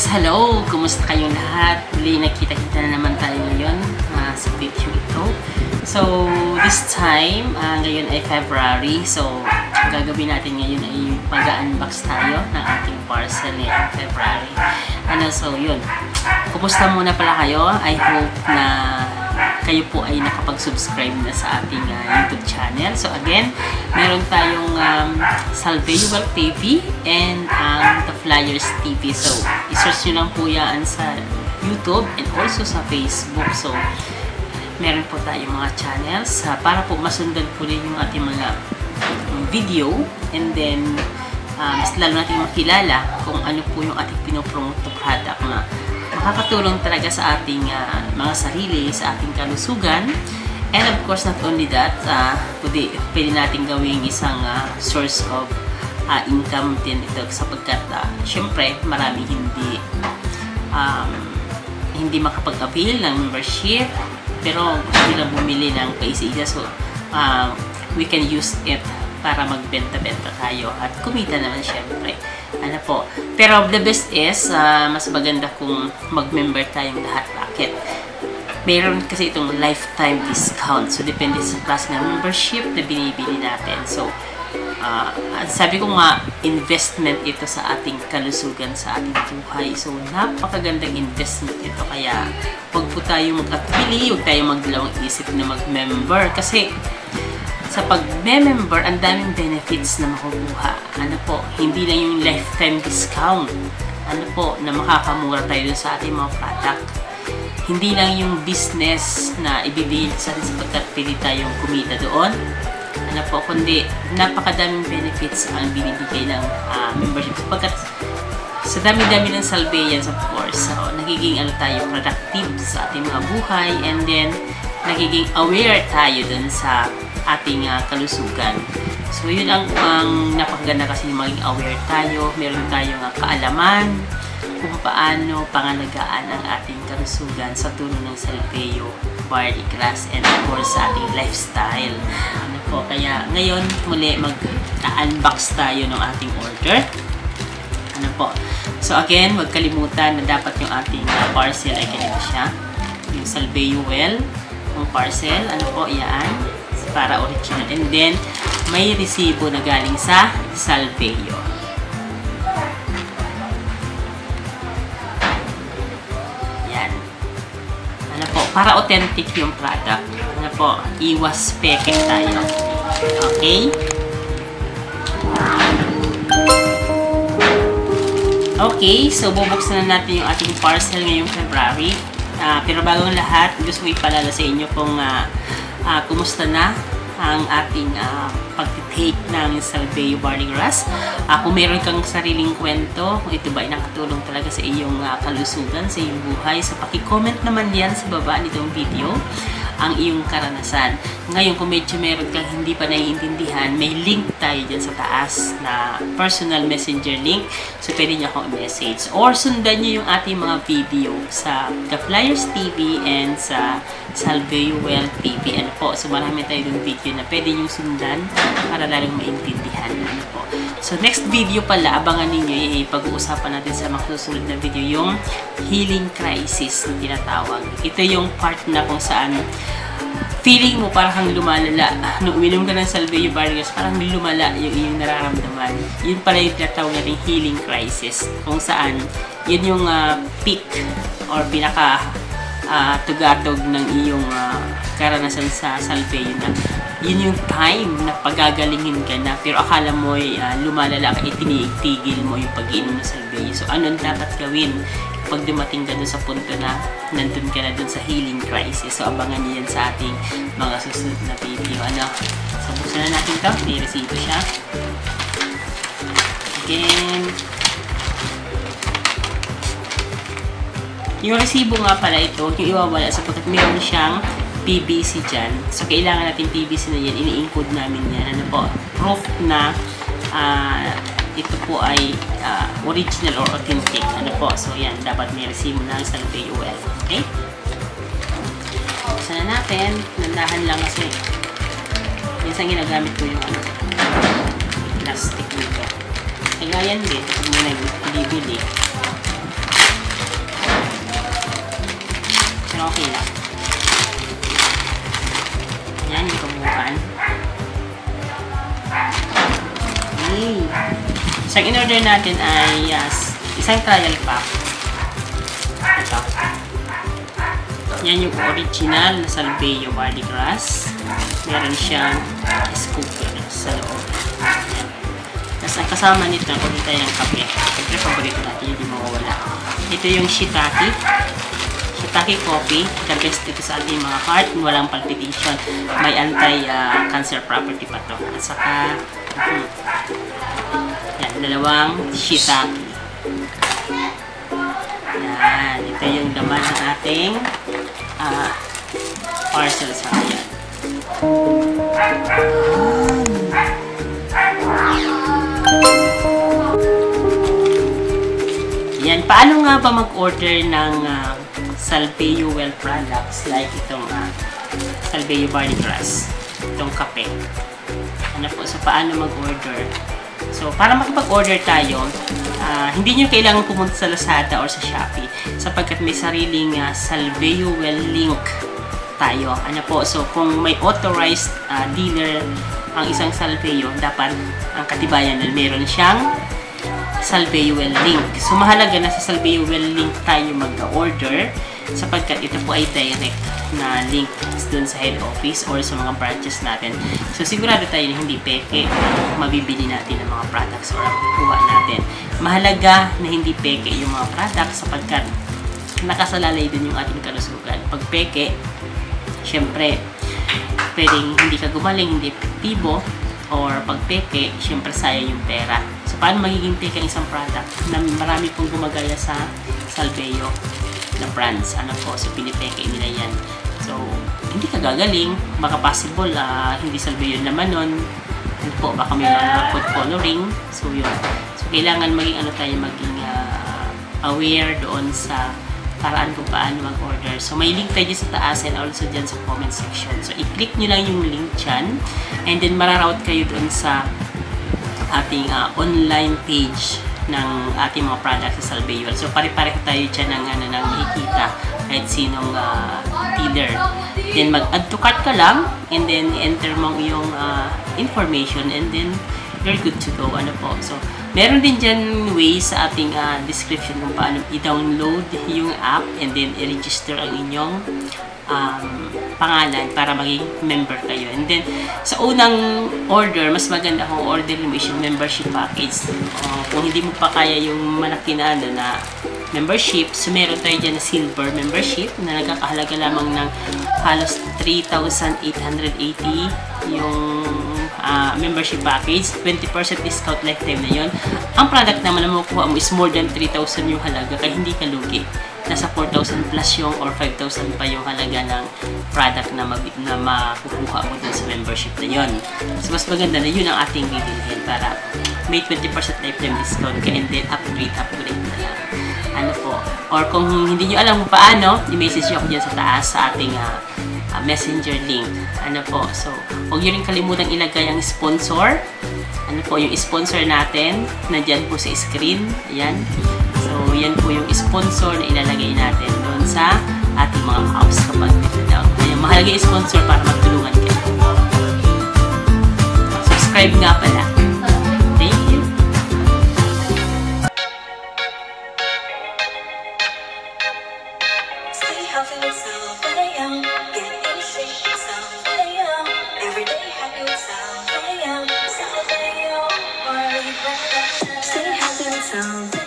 Hello! Kumusta kayong lahat? Muli nakita-kita na naman tayo ngayon sa video ito. So, this time, ngayon ay February. So, gagawin natin ngayon ay mag-unbox tayo ng ating parcel ngayong February. So, yun. Kumusta muna pala kayo? I hope na kayo po ay nakapag-subscribe na sa ating YouTube channel. So again, meron tayong Salveyo TV and The Flyers TV. So, isearch nyo lang po yan sa YouTube and also sa Facebook. So, meron po tayong mga channels para po masundan po rin yung ating mga video and then mas lalo natin makilala kung ano po yung ating pinopromote to product na makakatulong talaga sa ating mga sarili, sa ating kalusugan. And of course, not only that, pwede natin gawing isang source of income din ito sapagkat syempre maraming hindi makapag-avail ng membership pero gusto nila bumili ng paisa-isa. So, we can use it para magbenta-benta tayo at kumita naman syempre. Pero the best is, mas maganda kung mag-member tayong lahat. Bakit? Meron kasi itong lifetime discount. So, depende sa klase ng membership na binibili natin. So, sabi ko nga, investment ito sa ating kalusugan, sa ating buhay. So, napakagandang investment ito. Kaya, huwag po tayong mag-apili, huwag tayong magdalawang isip na mag-member. Kasi, sa pag-member, ang daming benefits na makukuha. Hindi lang yung lifetime discount. Na makakamura tayo sa ating mga product. Hindi lang yung business na ibibigay sa atin sapagkat pwede tayong kumita doon. Kundi napakadaming benefits ang binibigay ng membership. Sapagkat sa dami-dami ng Salveyans, of course, nagiging tayo productive sa ating mga buhay and then nagiging aware tayo dun sa ating kalusugan. So, yun ang napakaganda kasi maging aware tayo. Meron tayong kaalaman kung paano pangalagaan ang ating kalusugan sa tulong ng Salveyo Body Grass and of course sa ating lifestyle. Kaya ngayon muli mag-unbox tayo ng ating order. So again, huwag kalimutan na dapat yung ating parcel ay ganito siya. Yung Salveyo Well, yung parcel, yan. Para original. And then, may resibo na galing sa Salveyo. Yan. Para authentic yung product. Iwas peke tayo. Okay? Okay, so bubuksan na natin yung ating parcel ngayong February. Pero bago ang lahat, gusto ko ipalala sa inyo kung kumusta na ang ating pag-take ng Salveyo Body Grass. Kung meron kang sariling kwento, kung ito ba ay nakatulong talaga sa iyong kalusugan, sa iyong buhay, so paki-comment naman yan sa baba nitong video ang iyong karanasan. Ngayon, kung medyo meron kang hindi pa naiintindihan, may link tayo dyan sa taas na personal messenger link. So, pwede niyo akong message. Or, sundan niyo yung ating mga video sa The Flyers TV and sa Salveyo Well TV. So, marami tayo yung video na pwede niyo sundan para lalong maintindihan. So, next video pala, abangan ninyo, pag-uusapan natin sa mga susunod na video, yung healing crisis na tinatawag. Ito yung part na kung saan feeling mo parang kang lumalala. Nung uminom ka ng Salveyo Body Grass, parang lumala yung iyong nararamdaman. Yun pala yung tinatawag natin healing crisis. Kung saan, yun yung peak or pinaka tugatog ng iyong karanasan sa Salveyo na yun yung time na pagagalingin ka na pero akala mo ay lumalala ka, itinigil mo yung pag-inom ng Salveyo. So, ano dapat gawin pag dumating ka dun sa punto na nandun ka na dun sa healing crisis? So, abangan niyo yan sa ating mga susunod na video. So, buksan na natin ito. May resibo siya. Again, yung resibo nga pala ito, yung iwawala sapagkat meron siyang PVC dyan. So, kailangan natin PVC na yan. Ini-encode namin yan. Proof na ito po ay original or authentic. So, yan. Dapat may resibo na sa Salveyo Well. Okay? Buksan na natin. Nandahan lang kasi. Minsan ginagamit ko yung plastic nito. Kagayan din. Kung may nagbibili. Pero okay lang. Ayan, yung kabuuan. Okay. So, ang in-order natin ay isang trial pack. Ito. Yan yung original na Salveyo Barley Grass. Meron siyang scooper sa loob. Tapos ang kasama nito, order tayo ng kape. Siyempre, paborito natin, hindi mawawala. Ito yung shiitake. Shiitake coffee. The best ito sa ating mga heart. Walang palpitation. May anti-cancer property pa to. At saka, yan, dalawang shiitake. Yan, ito yung laman ng ating parcel sa ayan. Yan, paano nga ba mag-order ng Salveyo Well products like itong Salveyo Barley Grass, itong kape? Ano po, so paano mag-order? So, para makipag-order tayo, hindi nyo kailangan pumunta sa Lazada or sa Shopee sapagkat may sariling Salveyo Well link tayo. Ano po, so kung may authorized dealer ang isang Salveyo, dapat ang katibayan na meron siyang Salveyo Well link. So, mahalaga na sa Salveyo Well link tayo mag-order sapagkat ito po ay direct na link dun sa head office or sa mga branches natin. So, sigurado tayo na hindi peke mabibili natin ng mga products or kuha natin. Mahalaga na hindi peke yung mga products sapagkat nakasalalay din yung ating kalusugan. Pag peke, syempre, pwedeng hindi ka gumaling, hindi epektibo, or pag peke, syempre sayang yung pera. So, paano magiging peke ang isang product na marami pong gumagaya sa Salveyo na brands? Ano po, so pinipeke nila yan. So, hindi ka gagaling, baka possible, hindi Salveyo naman nun. Ano po, baka may mga food coloring. So, yun. So, kailangan maging maging aware doon sa paraan kung paano mag-order. So, may link tayo sa taas and also dyan sa comment section. So, i-click nyo lang yung link dyan and then mararoute kayo doon sa ating online page ng ating mga products sa Salveyo. So, pare-pareho tayo dyan ng makikita kahit sinong dealer. Then, mag-add to cart ka lang and then enter mo yung information and then you're good to go. Ano po. So, meron din dyan ways sa ating description kung paano i-download yung app and then i-register ang inyong pangalan para maging member kayo. And then, sa unang order, mas maganda kung order mo yung membership package. Kung hindi mo pa kaya yung malaki na membership, so meron tayo dyan na silver membership na nagkakahalaga lamang ng halos 3,880 yung membership package, 20% discount lifetime na yun. Ang product naman na makukuha mo is more than 3,000 yung halaga, kaya hindi ka lugi. Nasa 4,000 plus yung or 5,000 pa yung halaga ng product na makukuha mo dun sa membership na yun. So, mas maganda na yun ang ating bibilhin para may 20% lifetime discount ka and then upgrade na lang. Ano po. Or kung hindi nyo alam kung paano, i-message nyo ako dyan sa taas sa ating messenger link. Ano po. So, huwag nyo rin kalimutang ilagay ang sponsor. Ano po, yung sponsor natin. Nandyan po sa screen. Ayan. So, yan po yung sponsor na ilalagay natin doon sa ating mga house kapag down. Ayan, mahalaga yung sponsor para magtulungan kayo. Subscribe nga pala. Thank you. Stay healthy with Salveyo. Get in shape with Salveyo. Everyday happy with Salveyo. Salveyo. Stay healthy with Salveyo.